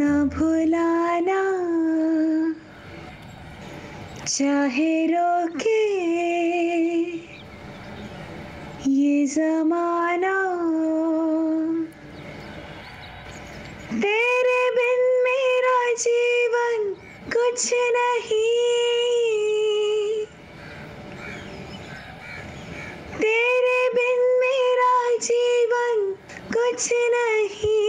ना भुलाना चाहे रोके ये ज़माना तेरे बिन मेरा जीवन कुछ नहीं तेरे बिन मेरा जीवन कुछ नहीं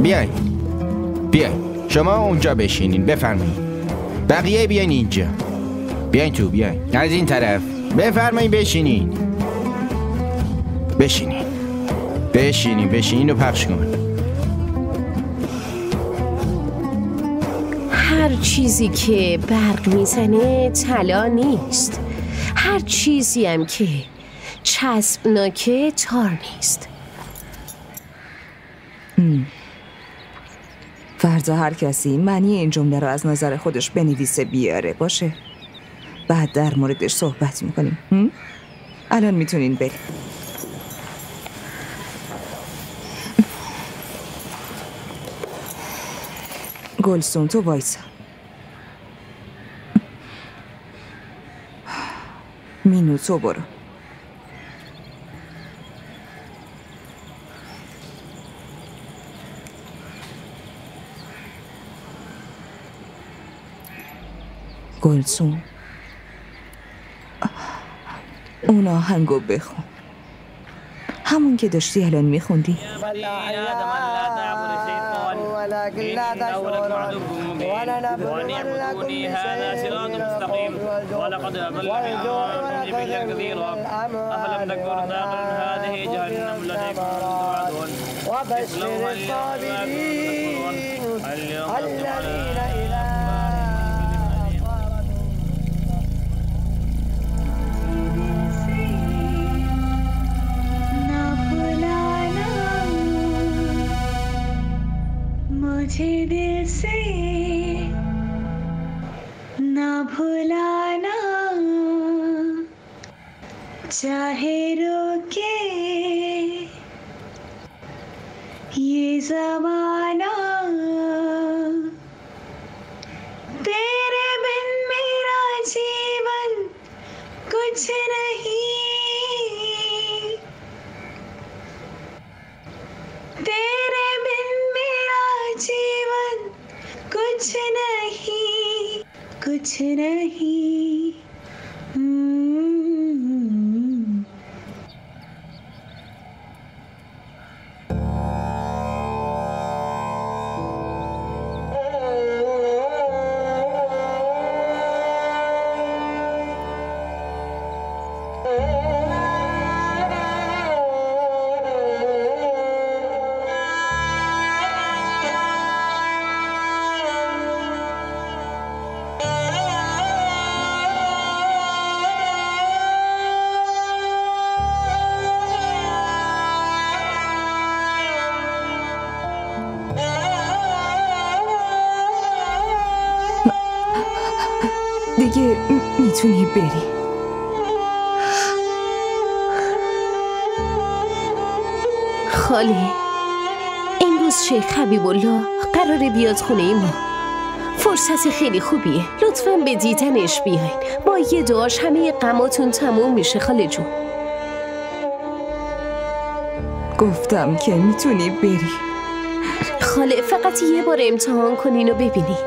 بیاین شما اونجا بشینین بفرمایید بقیه بیاین اینجا بیاین تو بیاین از این طرف بفرمایید بشینین و پخش کن هر چیزی که برق میزنه طلا نیست هر چیزی هم که چسبناکه تار نیست فردا هر کسی معنی این جمله رو از نظر خودش بنویسه بیاره باشه بعد در موردش صحبت میکنیم الان میتونین بریم گلسون تو وایسا مینو تو برو گلسون اون آهنگو بخون همون که داشتی الان میخوندی ولكن لا تشعرون ولنبلونكم هذا صراط مستقيم ولقد أضل منكم كثيرا أفلم تكونوا تعقلون هذه جهنم التي كنتم توعدون وبشر الصابرين الذين إذا मुझे दिल से ना भुलाना चाहे रोके ये ज़माना तेरे बिन मेरा जीवन कुछ नहीं तेरे बिन मेरा जीवन कुछ नहीं دیگه میتونی بری خاله امروز شیخ حبیب الله قراره بیاد خونه ما فرصت خیلی خوبیه لطفاً به دیدنش بیاین با یه دعاش همه غماتون تموم میشه خاله جون گفتم که میتونی بری خاله فقط یه بار امتحان کنین و ببینین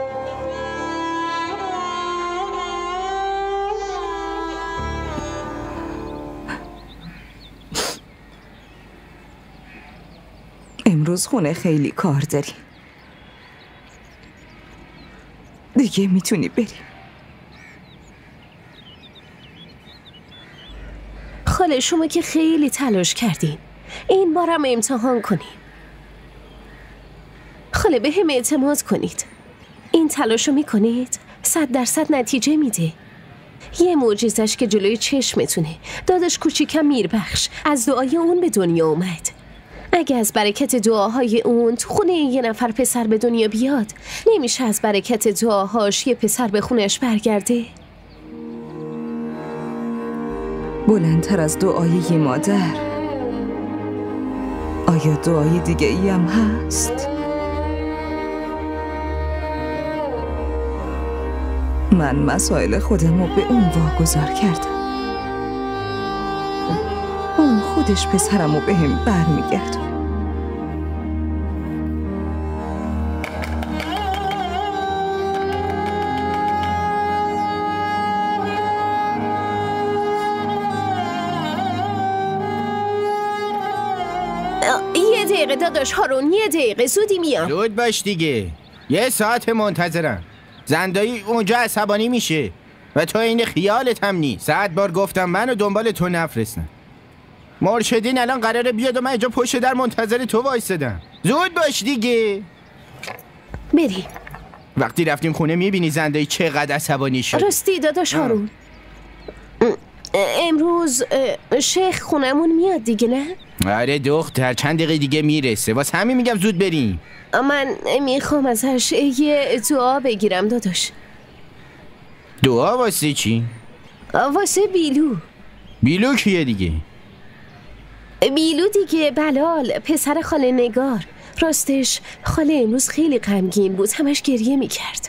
امروز خونه خیلی کار داری دیگه میتونی بری خاله شما که خیلی تلاش کردین این بارم امتحان کنین خاله به هم اعتماد کنید این تلاشو میکنید 100% نتیجه میده یه معجزش که جلوی چشمتونه. داداش کوچیکم میربخش از دعای اون به دنیا اومد. اگه از برکت دعاهای اون تو خونه یه نفر پسر به دنیا بیاد، نمیشه از برکت دعاهاش یه پسر به خونش برگرده؟ بلندتر از دعای یه مادر آیا دعای دیگه ای هم هست؟ من مسائل خودم رو به اون واگذار کردم. اون خودش پسرم رو به هم برمیگرد. یه دقیقه داداش هارون، یه دقیقه، زودی میام. زود باش دیگه، یه ساعت منتظرم. زندایی اونجا عصبانی میشه و تو این خیالت هم نی. 100 بار گفتم منو دنبال تو نفرستن. مرشدین الان قراره بیاد و من اینجا پشت در منتظر تو وایسادم. زود باش دیگه. بریم. وقتی رفتیم خونه میبینی زندایی چقدر عصبانی شد. راستی داداش هارون، امروز شیخ خونمون میاد دیگه نه؟ آره دختر، چند دقیقه دیگه میرسه. واسه همین میگم زود بریم. من میخوام ازش یه دعا بگیرم داداش. دعا واسه چی؟ واسه بیلو. بیلو کیه دیگه؟ بیلو دیگه، بلال، پسر خاله نگار. راستش خاله امروز خیلی غمگین بود، همش گریه میکرد.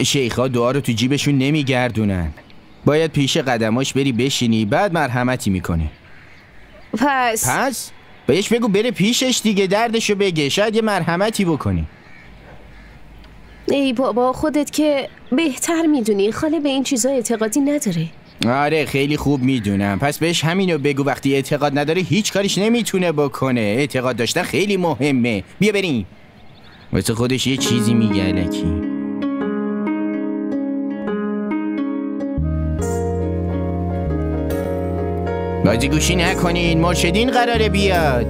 شیخا دعا رو تو جیبشون نمیگردونن. باید پیش قدماش بری بشینی، بعد مرحمتی میکنه. پس؟ بهش بگو بره پیشش دیگه، دردشو بگه، شاید یه مرحمتی بکنی. ای بابا، خودت که بهتر میدونی، خاله به این چیزا اعتقادی نداره. آره خیلی خوب میدونم. پس بهش همینو بگو، وقتی اعتقاد نداره هیچ کاریش نمیتونه بکنه. اعتقاد داشتن خیلی مهمه. بیا بریم. واسه خودش یه چیزی میگه الکی. بازی گوشی نکنین، مرشدین قراره بیاد.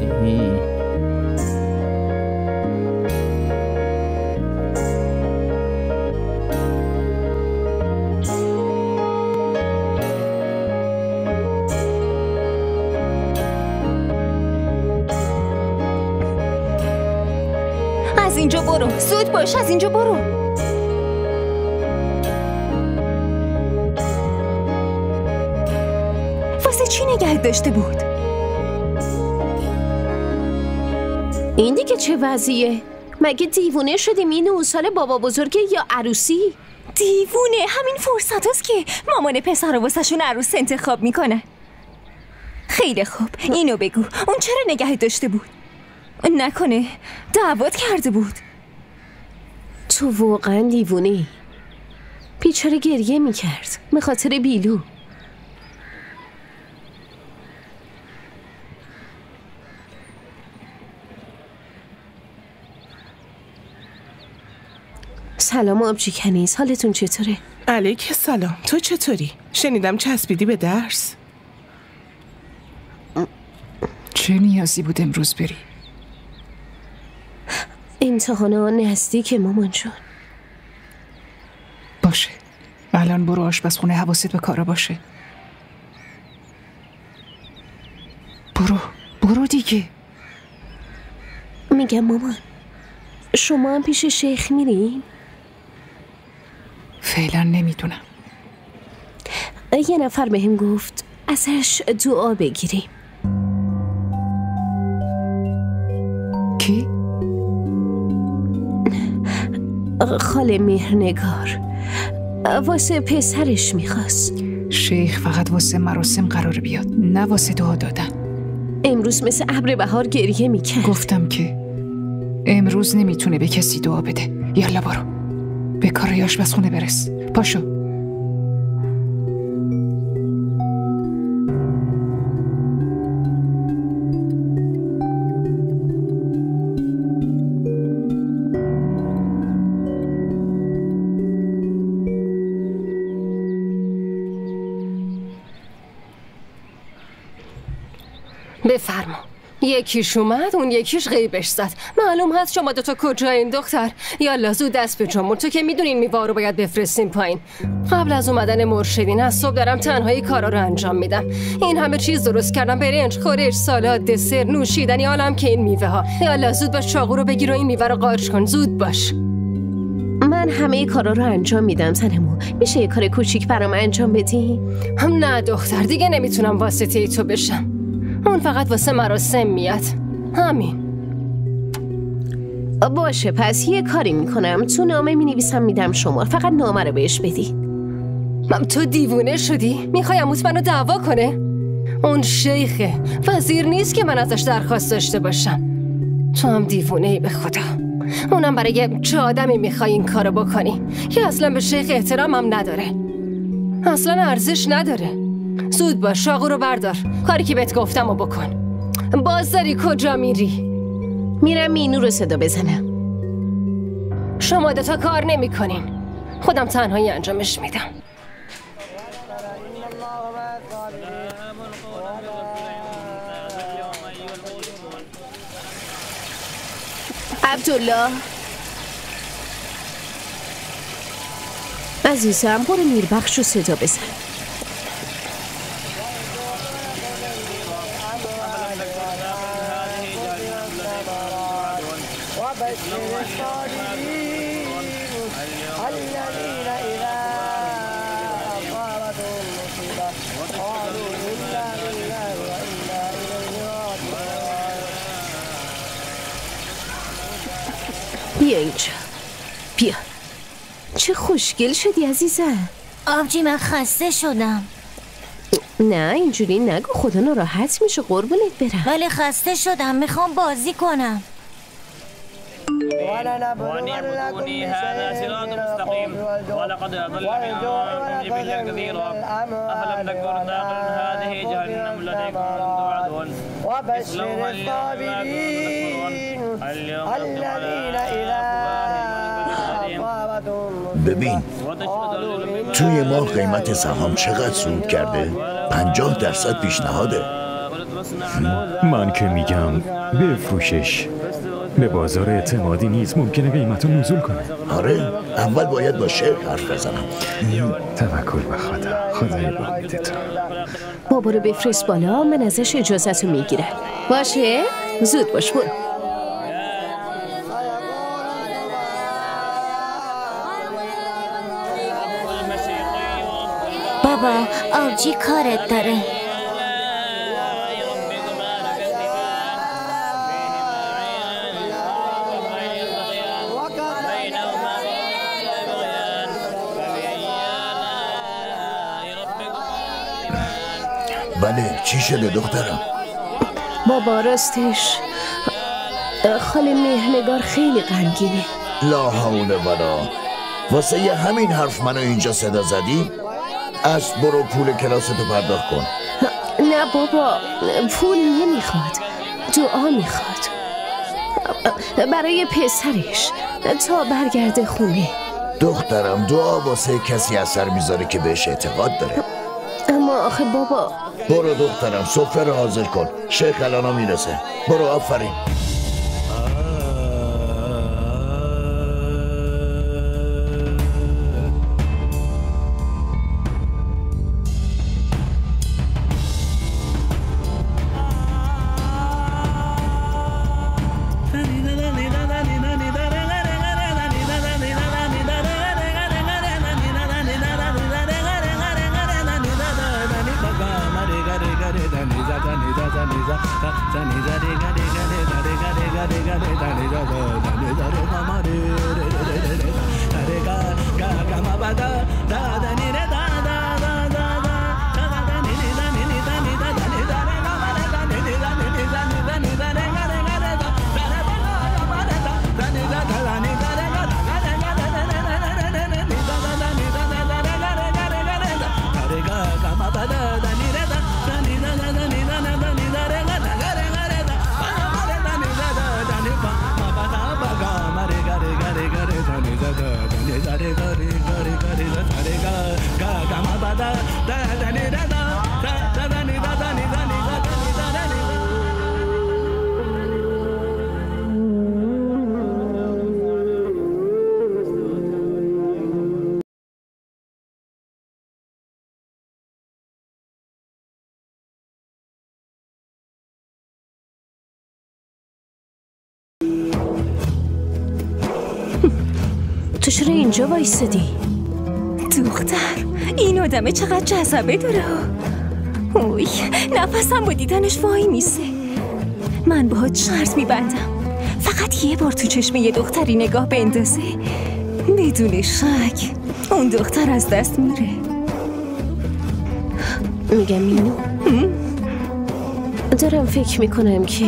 از اینجا برو، زود باش، از اینجا برو. واسه چی نگه داشته بود؟ این دیگه چه وضعیه؟ مگه دیوونه شدیم این اون سال بابا بزرگه یا عروسی؟ دیوونه، همین فرصت هست که مامان پسر رو واسه شون عروس انتخاب میکنه. خیلی خوب، اینو بگو، اون چرا نگه داشته بود؟ نکنه دعوت کرده بود؟ تو واقعا دیوونه‌ای. بیچاره گریه میکرد به خاطر بیلو. سلام آبجی کنیز، حالتون چطوره؟ علیک سلام، تو چطوری؟ شنیدم چسبیدی به درس. چه نیازی بود امروز بری؟ امتحانا نزدیک مامان جون. باشه، الان برو آشپزخونه، حواست به کارا باشه. برو دیگه. میگم مامان، شما هم پیش شیخ میرین؟ فعلا نمیدونم. یه نفر بهم گفت ازش دعا بگیریم. کی؟ خاله مهرنگار، واسه پسرش میخواست. شیخ فقط واسه مراسم قرار بیاد، نه واسه دعا دادن. امروز مثل ابر بهار گریه میکرد. گفتم که امروز نمیتونه به کسی دعا بده. یالا برو به کار آشپزخونه برس. پاشو. بفرما. یکیش اومد اون یکیش غیبش زد. معلوم هست شما دوتا کجایین دختر؟ یالا زود دست به جمهور، تو که میدونین میوه رو باید بفرستیم پایین. قبل از اومدن مرشدین از صبح دارم تنهایی کارا رو انجام میدم. این همه چیز درست کردم، برنج، خورش، سالاد، دسر، نوشیدنی، حالم که این میوه ها. یالا زود باش چاقو رو بگیر و این میوه رو قارچ کن، زود باش. من همه کارا رو انجام میدم زنمو. میشه یه کار کوچیک برام انجام بدی؟ نه دختر، دیگه نمیتونم واسطه تو بشم. اون فقط واسه مراسم میاد. همین. باشه پس یه کاری میکنم، تو نامه مینویسم میدم شما، فقط نامه رو بهش بدی. تو دیوونه شدی؟ میخوای عموت منو دعوا کنه؟ اون شیخه، وزیر نیست که من ازش درخواست داشته باشم. تو هم دیوونه ای به خدا. اونم برای چه آدمی میخوای این کارو بکنی که اصلا به شیخ احترامم نداره، اصلا ارزش نداره. زود باش چاقو رو بردار، کاری که بهت گفتم رو بکن. باز داری کجا میری؟ میرم مینو رو صدا بزنم. شما دوتا کار نمی کنین، خودم تنهایی انجامش میدم. عبدالله عزیزم برو میربخش رو صدا بزن. بیا اینجا، بیا. چه خوشگل شدی عزیزم. آبجی من خسته شدم. نه اینجوری نگو، خدا ناراحت میشه، قربونت برم. ولی خسته شدم، میخوام بازی کنم. ونعبدوني هذا صراط مستقيم ولقد أضل منكم جبلا كثيرا أفلم تكونوا تعقلون هذه جهنم التي كنتم توعدون اصلوها الذين إذا ببین توی ماه قیمت سهام چقدر صعود کرده؟ 50% پیشنهاده. من که میگم بفروشش. به بازار اعتمادی نیز ممکنه قیمت رو نزول کنه. آره اول باید با شیخ حرف بزنم. توکل به خدای با امیدتو. بابا رو بفرست بالا، من ازش اجازت رو میگیرم. باشه؟ زود باش برو. بابا آبجی کارت داره. بله چی شده دخترم؟ بابا راستش خاله مهرنگار خیلی غمگینه. لا حول ولا. واسه یه همین حرف منو اینجا صدا زدی؟ از برو پول کلاستو پرداخت کن. نه بابا پول نمیخواد، دعا میخواد برای پسرش تا برگرده خونه. دخترم دعا واسه کسی اثر میذاره که بهش اعتقاد داره. اما آخه بابا. برو دخترم سفره رو حاضر کن، شیخ الانا میرسه. برو آفرین. تو چرا اینجا وایستدی؟ دختر، این آدمه چقدر جذبه داره. اوی، نفسم با دیدنش وای میسه. من باهات شرط میبندم فقط یه بار تو چشم یه دختری نگاه بندازه، بدون شک اون دختر از دست میره. میگم مینو، دارم فکر میکنم که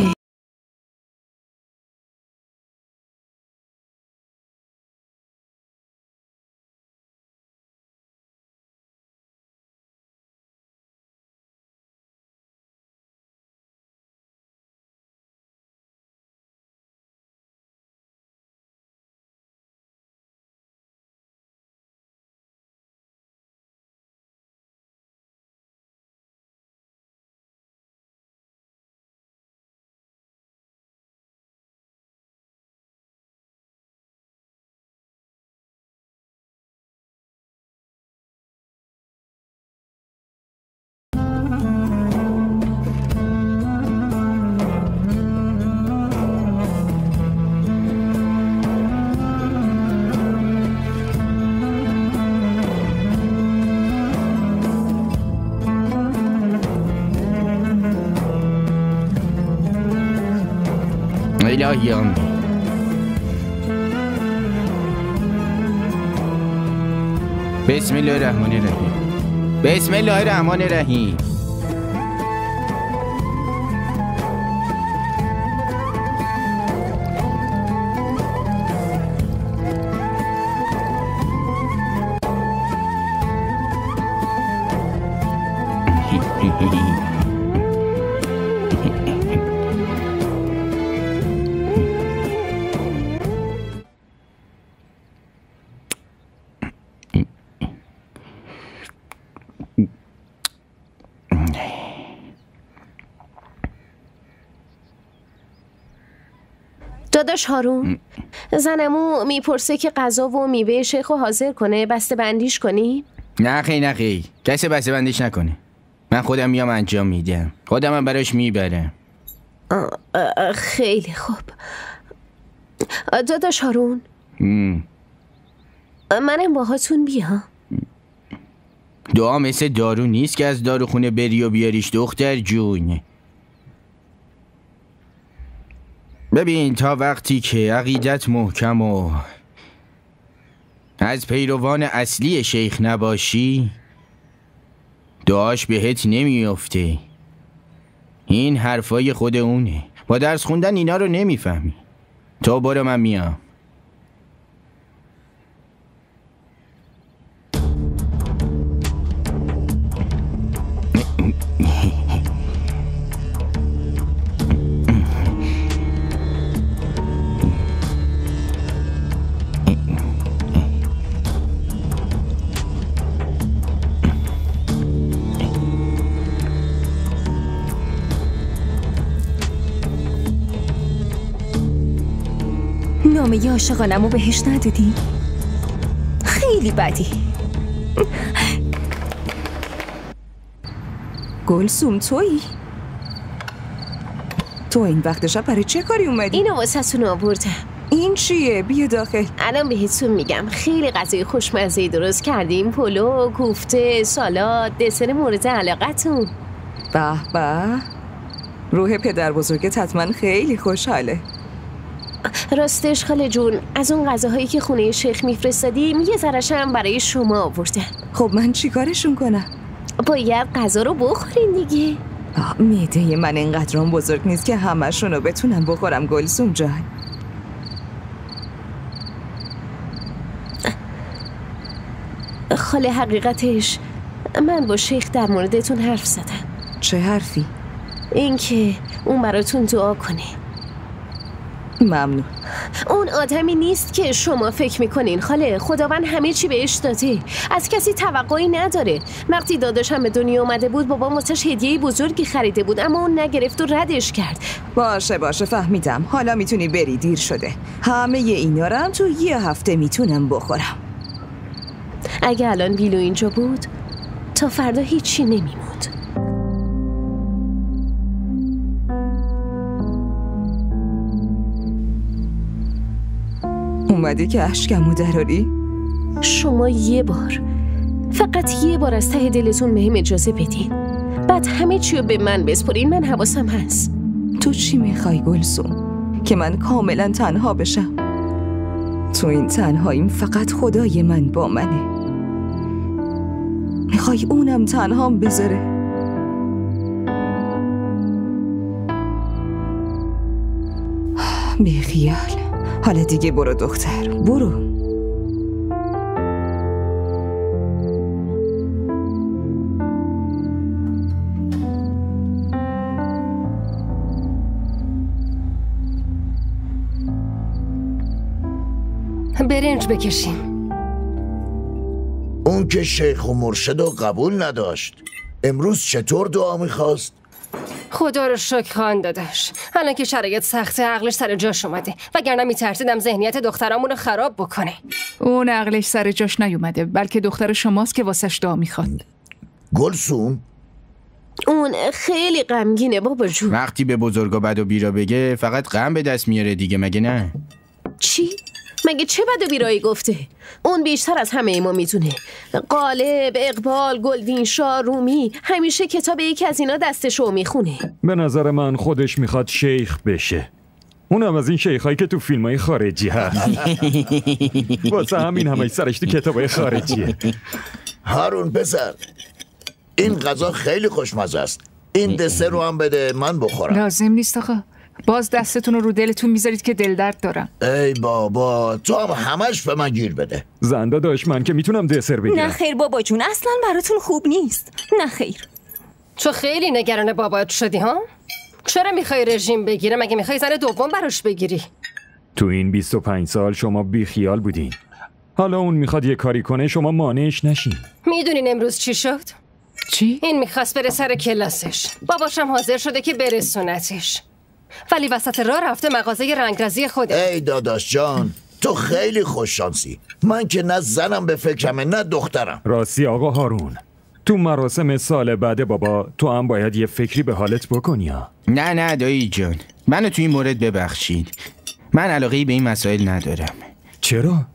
الهی آمین. بسم الله الرحمن الرحیم. بسم الله الرحمن الرحیم. داداش هارون، زنمو میپرسه که غذا و میوه شیخو حاضر کنه، بسته بندیش کنی؟ نه خیلی کسی بسته بندیش نکنه. من خودم میام انجام میدم، خودم هم براش میبرم. خیلی خوب. داداش هارون، منم باهاتون بیام. دعا مثل دارو نیست که از داروخونه بری و بیاریش دختر جون. ببین، تا وقتی که عقیدت محکم و از پیروان اصلی شیخ نباشی، دعاش بهت نمیافته. این حرفای خود اونه. با درس خوندن اینا رو نمیفهمی. تو برو، من میام. نامه عاشقانمو بهش ندادی؟ خیلی بدی. گلسوم، تویی؟ تو این وقت شب برای چه کاری اومدی؟ اینو واسه‌تون آوردم. این چیه؟ بیا داخل. الان بهتون میگم. خیلی غذای خوشمزه‌ای درست کردیم. پلو، کوفته، سالاد، دسر مورد علاقتون. به به، روح پدر بزرگت حتما خیلی خوشحاله. راستش خاله جون، از اون غذاهایی که خونه شیخ میفرستادیم یه ذره‌شم برای شما آوردم. خب من چی کارشون کنم؟ باید غذا رو بخورین دیگه. معده من اینقدرام بزرگ نیست که همشون رو بتونم بخورم گلسوم جان. خاله، حقیقتش من با شیخ در موردتون حرف زدم. چه حرفی؟ اینکه اون براتون دعا کنه. ممنون. اون آدمی نیست که شما فکر میکنین خاله. خداوند همه چی بهش داده، از کسی توقعی نداره. وقتی داداشم به دنیا اومده بود، بابام واسش هدیه بزرگی خریده بود، اما اون نگرفت و ردش کرد. باشه فهمیدم. حالا میتونی بری، دیر شده. همه اینا رو هم تو یه هفته میتونم بخورم. اگه الان بیلو اینجا بود، تا فردا هیچی نمیموند. اومدی که اشکمو دراری؟ شما یه بار، فقط یه بار از ته دلتون بهم اجازه بدین، بعد همه چی رو به من بسپرین. من حواسم هست. تو چی میخوای گلسوم؟ که من کاملا تنها بشم؟ تو این تنهاییم فقط خدای من با منه. میخوای اونم تنهام بذاره؟ بی خیال. حالا دیگه برو دختر، برو. برنج بکشیم. اون که شیخ و مرشد رو قبول نداشت، امروز چطور دعا میخواست؟ خدا رو شکر خان داداش، الان که شرایط سخته عقلش سر جاش اومده، وگرنه میترسیدم ذهنیت دخترامون رو خراب بکنه. اون عقلش سر جاش نیومده، بلکه دختر شماست که واسش دعا میخواد. گلسوم؟ اون خیلی غمگینه بابا جون. وقتی به بزرگا بد و بیرا بگه فقط غم به دست میاره دیگه، مگه نه؟ چی؟ مگه چه بد و بیرایی گفته؟ اون بیشتر از همه ما میتونه. غالب، اقبال، گلدین شاه، رومی همیشه کتاب یکی از اینا دستشو میخونه. به نظر من خودش میخواد شیخ بشه، اونم از این شیخایی که تو فیلمای خارجی هست. واسه همین همه سرش تو کتابای خارجیه. هارون پسر، این غذا خیلی خوشمزه است. این دسر رو هم بده من بخورم. لازم نیست آقا، باز دستتون رو دلتون میذارید که دل درد دارم. ای بابا، تو هم همش به من گیر بده. زنده داشت من که میتونم دسر بگیرم. نه خیر بابا جون، اصلا براتون خوب نیست. نه خیر. تو خیلی نگران بابات شدی ها؟ چرا میخوای رژیم بگیره؟ مگه میخوای زن دوم براش بگیری؟ تو این 25 سال شما بی خیال بودین، حالا اون میخواد یه کاری کنه شما مانعش نشین. میدونین امروز چی شد؟ چی؟ این میخواست بره سر کلاسش، باباشم حاضر شده که برسونتش، ولی وسط راه رفته مغازه رنگرزی خوده. ای داداش جان، تو خیلی خوششانسی. من که نه زنم به فکرمه نه دخترم. راستی آقا هارون، تو مراسم سال بعد بابا تو هم باید یه فکری به حالت بکنی ها. نه دایی جان، منو تو این مورد ببخشید. من علاقه‌ای به این مسائل ندارم. چرا؟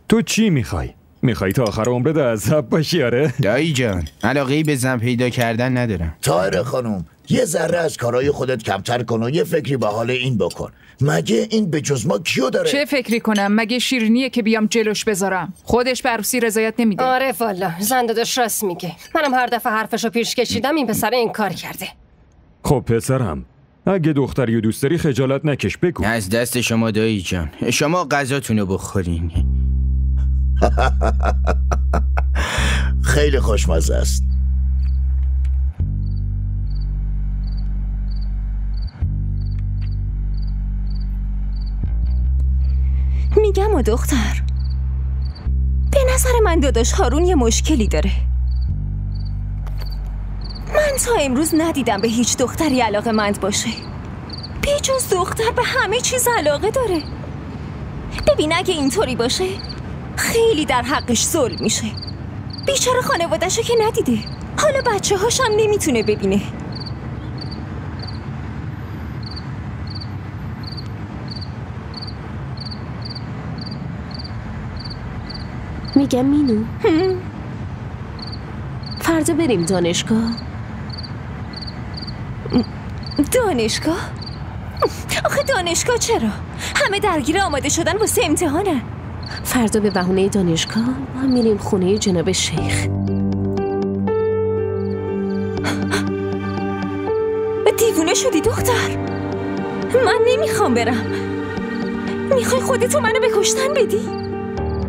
تو چی میخوای؟ میخوای تا آخر عمرت عذاب باشی؟ آره دایی جان، علاقه‌ای به زن پیدا کردن ندارم. طاهره خانم، یه ذره از کارهای خودت کمتر کن و یه فکری به حال این بکن. مگه این به جز ما کیو داره؟ چه فکری کنم؟ مگه شیرینیه که بیام جلوش بذارم؟ خودش به عروسی رضایت نمیده. آره والا، زن داداش راست میگه. منم هر دفعه حرفشو پیش کشیدم این پسر این کار کرده. خب پسرم، اگه دختری و دوست داری خجالت نکش، بگو. از دست شما دایی جان، شما غذاتونو بخورین. خیلی خوشمزه است. میگم دختر، به نظر من داداش هارون یه مشکلی داره. من تا امروز ندیدم به هیچ دختری علاقه‌مند باشه. بیجز دختر به همه چیز علاقه داره. ببین اگه اینطوری باشه خیلی در حقش ظلم میشه. بیچاره خانواده‌شو که ندیده، حالا بچه هاشم نمیتونه ببینه. میگم مینو، فردا بریم دانشگاه. دانشگاه؟ آخه دانشگاه چرا؟ همه درگیر آماده شدن واسه امتحانن. فردا به بهونه دانشگاه ما میریم خونه جناب شیخ. دیوونه شدی دختر؟ من نمیخوام برم. میخوای خودتو منو به کشتن بدی؟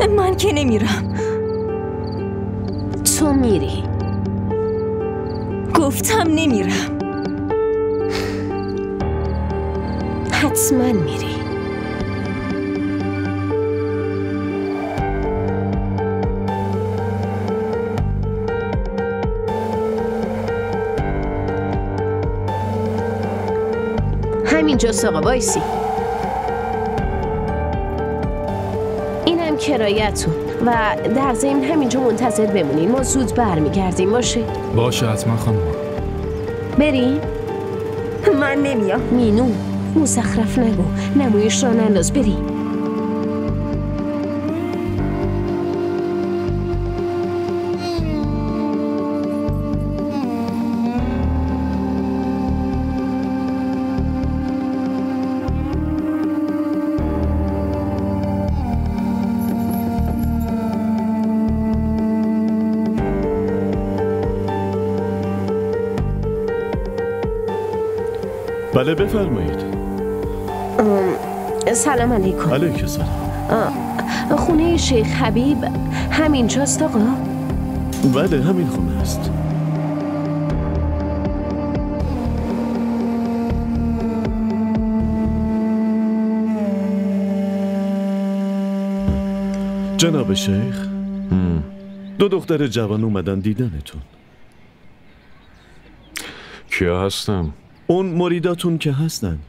من که نمیرم. تو میری. گفتم نمیرم. حتما میری. همینجا آقا وایسی. اینم کرایتون و در ضمن همینجا منتظر بمونیم. ما زود برمیگردیم. باشه حتما خانم. بریم؟ من نمیام. مینو مزخرف نگو، نمایش را ننداز. بریم. بله بفرمایید. سلام علیکم. علیکم سلام. خونه شیخ حبیب همینجاست آقا؟ بله همین خونه است. جناب شیخ، دو دختر جوان اومدن دیدنتون. کیا هستم؟ اون مریداتون که هستن،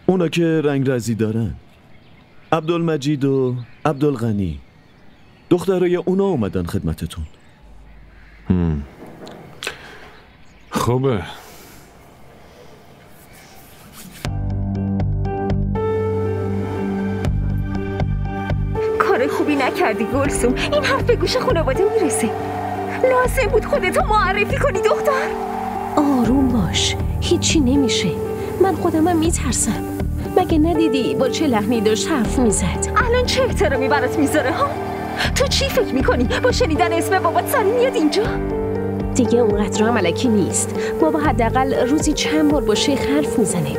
اونا که رنگ رزی دارن، عبدالمجید و عبدالغنی. دخترای اونا اومدن خدمتتون. خوبه. کار خوبی نکردی گلسوم. این حرف به گوش خانواده میرسه. لازم بود خودتو معرفی کنی دختر. آروم باش، هیچی نمیشه. من خودمم میترسم. مگه ندیدی با چه لحنی داشت حرف میزد؟ الان چه احترامی برات میذاره ها؟ تو چی فکر میکنی؟ با شنیدن اسم بابات سری میاد اینجا؟ دیگه اونقدر هم الکی نیست. بابا حداقل روزی چند بار با شیخ حرف میزنه.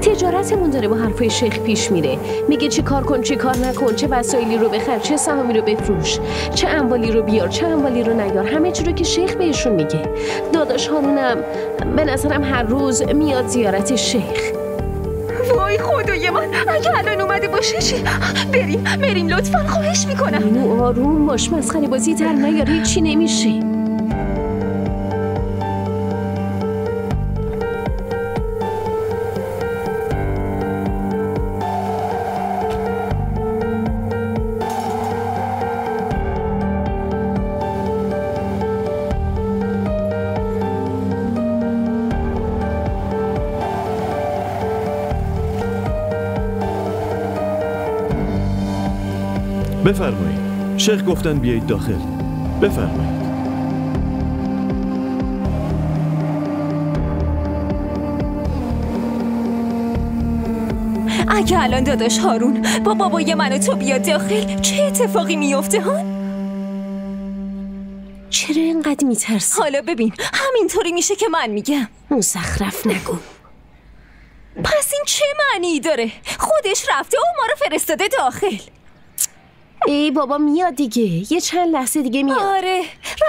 تجارتمون داره با حرفای شیخ پیش میره. میگه چی کار کن چی کار نکن، چه وسایلی رو بخر، چه سهامی رو بفروش، چه اموالی رو بیار، چه اموالی رو نیار. همه چی رو که شیخ بهشون میگه. داداش هارونم به نظرم هر روز میاد زیارت شیخ. وای خدای من، اگه الان اومده باشه چی؟ بریم لطفا، خواهش میکنم. اینو آروم باش، مسخره بازی در نیار، هیچی نمیشه. بفرمایید. شیخ گفتن بیایید داخل. بفرمایید. اگه الان داداش هارون با بابای من و تو بیاد داخل، چه اتفاقی میفته ها؟ چرا اینقدر میترسی؟ حالا ببین، همینطوری میشه که من میگم. مزخرف نگو. پس این چه معنی داره؟ خودش رفته و ما رو فرستاده داخل. ای بابا میاد دیگه، یه چند لحظه دیگه میاد. آره،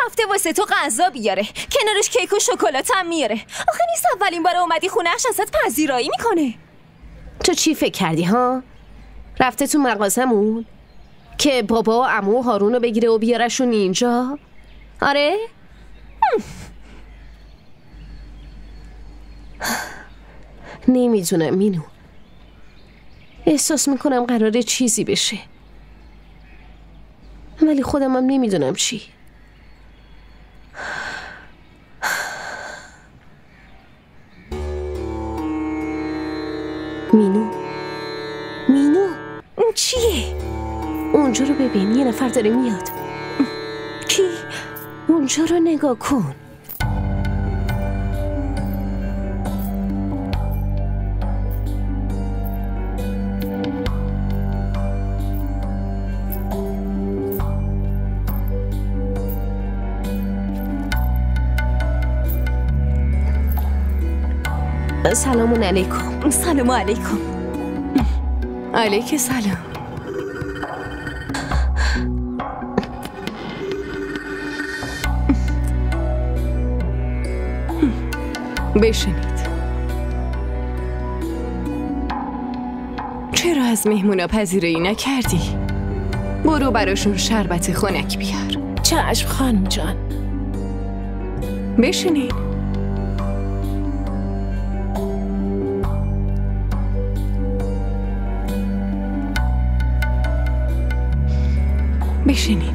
رفته واسه تو غذا بیاره، کنارش کیک و شکلات هم میاره. آخه نیست اولین بار اومدی خونه‌اش ازت پذیرایی میکنه. تو چی فکر کردی ها؟ رفته تو مغازمون که بابا و عمو هارون رو بگیره و بیارشون اینجا؟ آره؟ نمیدونم مینو، احساس میکنم قراره چیزی بشه، ولی خودم هم نمیدونم چی. مینو اون چیه؟ اونجا رو ببین، یه نفر داره میاد. کی؟ اونجا رو نگاه کن. سلام علیکم. سلام علیکم. علیک سلام. بشینید. چرا از مهمونا پذیرایی نکردی؟ برو براشون شربت خنک بیار. چشم خانم جان. بشینید. بشینین.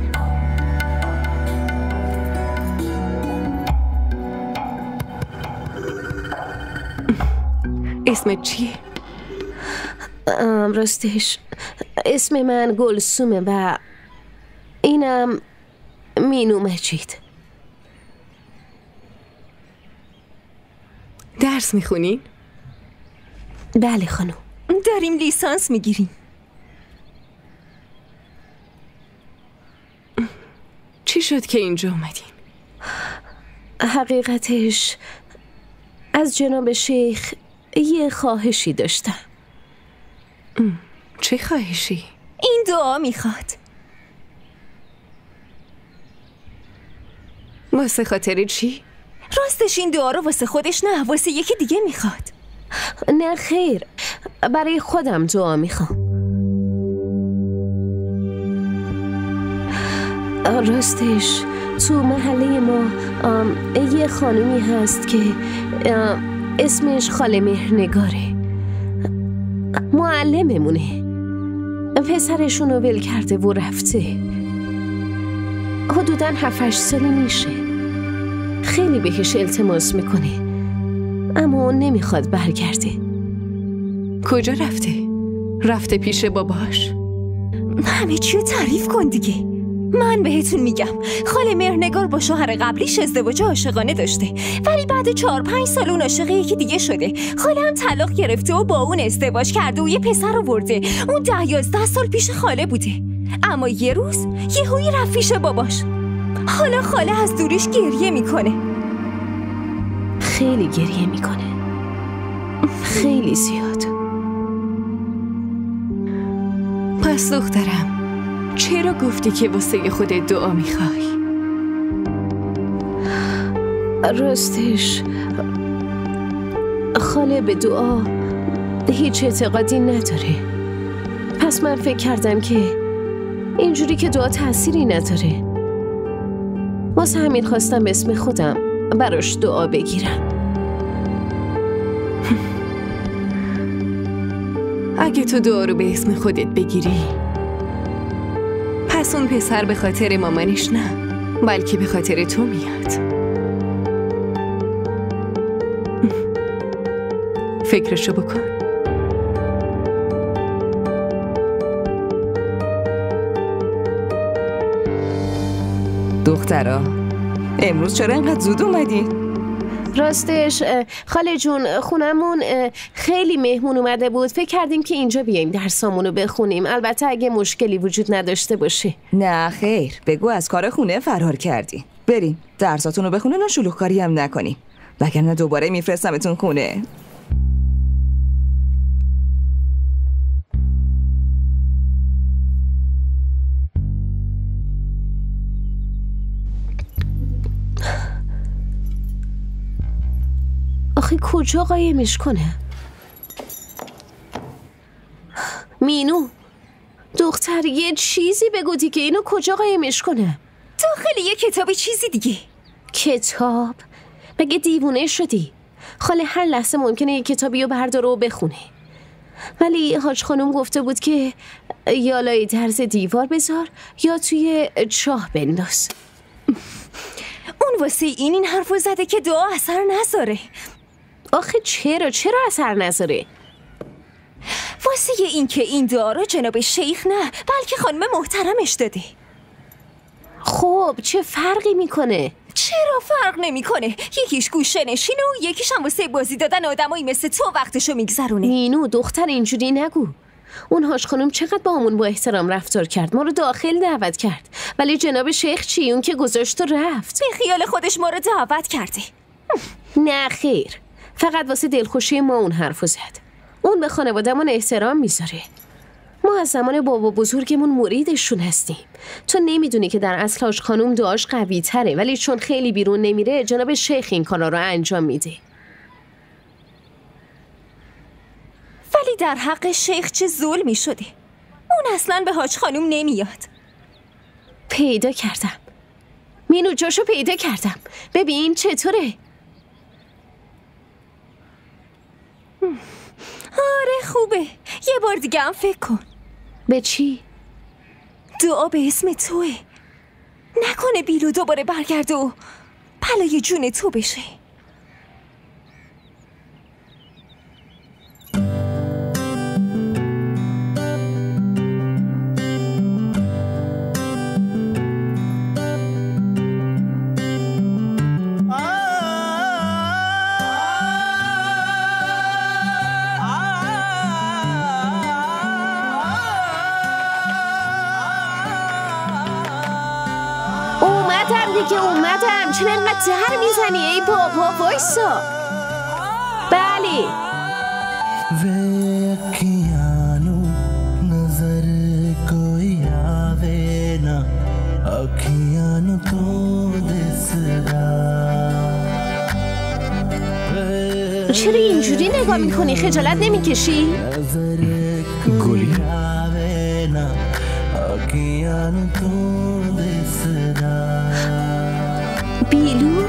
اسمت چیه؟ راستش اسم من گلسومه و اینم مینو مجید. درس میخونین؟ بله خانم. داریم لیسانس میگیریم. چی شد که اینجا اومدین؟ حقیقتش از جناب شیخ یه خواهشی داشتم. چه خواهشی؟ این دعا میخواد. واسه خاطر چی؟ راستش این دعا رو واسه خودش نه، واسه یکی دیگه میخواد. نه خیر، برای خودم دعا میخوام. راستش تو محله ما یه خانومی هست که اسمش خاله مهرنگاره. معلممونه. پسرشون رو ول کرده و رفته. حدوداً 7-8 سالی میشه. خیلی بهش التماس میکنه اما اون نمیخواد برگرده. کجا رفته؟ رفته پیش باباش؟ همه چیو تعریف کن دیگه. من بهتون میگم خاله مهرنگار با شوهر قبلیش ازدواج عاشقانه داشته، ولی بعد 4-5 سال اون عاشق یکی دیگه شده. خاله هم طلاق گرفته و با اون ازدواج کرده و یه پسر آورده. اون 10-11 سال پیش خاله بوده، اما یه روز یهویی رفت پیش باباش. حالا خاله از دوریش گریه میکنه. خیلی گریه میکنه، خیلی زیاد. پس دخترم چرا گفتی که واسه خودت دعا میخوای؟ راستش خاله به دعا هیچ اعتقادی نداره. پس من فکر کردم که اینجوری که دعا تأثیری نداره، واسه همین خواستم به اسم خودم براش دعا بگیرم. اگه تو دعا رو به اسم خودت بگیری، پس اون پسر به خاطر مامانش نه، بلکه به خاطر تو میاد. فکرشو بکن. دخترا امروز چرا اینقدر زود اومدی؟ راستش خاله جون خونمون خیلی مهمون اومده بود. فکر کردیم که اینجا بیاییم درسامونو بخونیم، البته اگه مشکلی وجود نداشته باشه. نه خیر، بگو از کار خونه فرار کردی. بریم درساتونو بخونین و شلوغکاری هم نکنیم، وگرنه دوباره میفرستمتون خونه. آخه کجا قایمش کنه؟ مینو دختر یه چیزی بگو دیگه، اینو کجا قایمش کنه؟ داخل یه کتابی چیزی دیگه. کتاب؟ مگه دیوونه شدی؟ خاله هر لحظه ممکنه یه کتابی رو برداره و بخونه، ولی حاج خانم گفته بود که یا لای درز دیوار بذار یا توی چاه بنداز. اون واسه این حرفو زده که دعا اثر نذاره. آخه چرا اثر نذاره؟ واسه این که این دعا رو جناب شیخ نه بلکه خانم محترمش داده. خب چه فرقی میکنه؟ چرا فرق نمیکنه؟ یکیش گوشه نشینه و یکیش هم واسه بازی دادن آدمایی مثل تو وقتشو میگذرونه. مینو دختر اینجوری نگو. اون حاج خانم چقدر با همون با احترام رفتار کرد، ما رو داخل دعوت کرد، ولی جناب شیخ چی؟ اون که گذاشت و رفت. به خیال خودش ما رو دعوت کرده. نه خیر، فقط واسه دلخوشی ما اون حرفو زد. اون به خانواده‌مون احترام میذاره. ما از زمان بابا بزرگمون مریدشون هستیم. تو نمیدونی که در اصل حاج خانم دعاش قوی تره، ولی چون خیلی بیرون نمیره جناب شیخ این کارا رو انجام میده. ولی در حق شیخ چه ظلمی شده. اون اصلاً به حاج خانم نمیاد. پیدا کردم مینو، جاشو پیدا کردم. ببین چطوره. آره خوبه. یه بار دیگه هم فکر کن. به چی؟ دعا به اسم توه. نکنه بیلو دوباره برگرده و بلای جون تو بشه. اومدم. چرا اینقدر در میزنی ای بابا؟ وایسا. بله چرا اینجوری نگاه میکنی؟ خجالت نمیکشی؟ گلی بیلو؟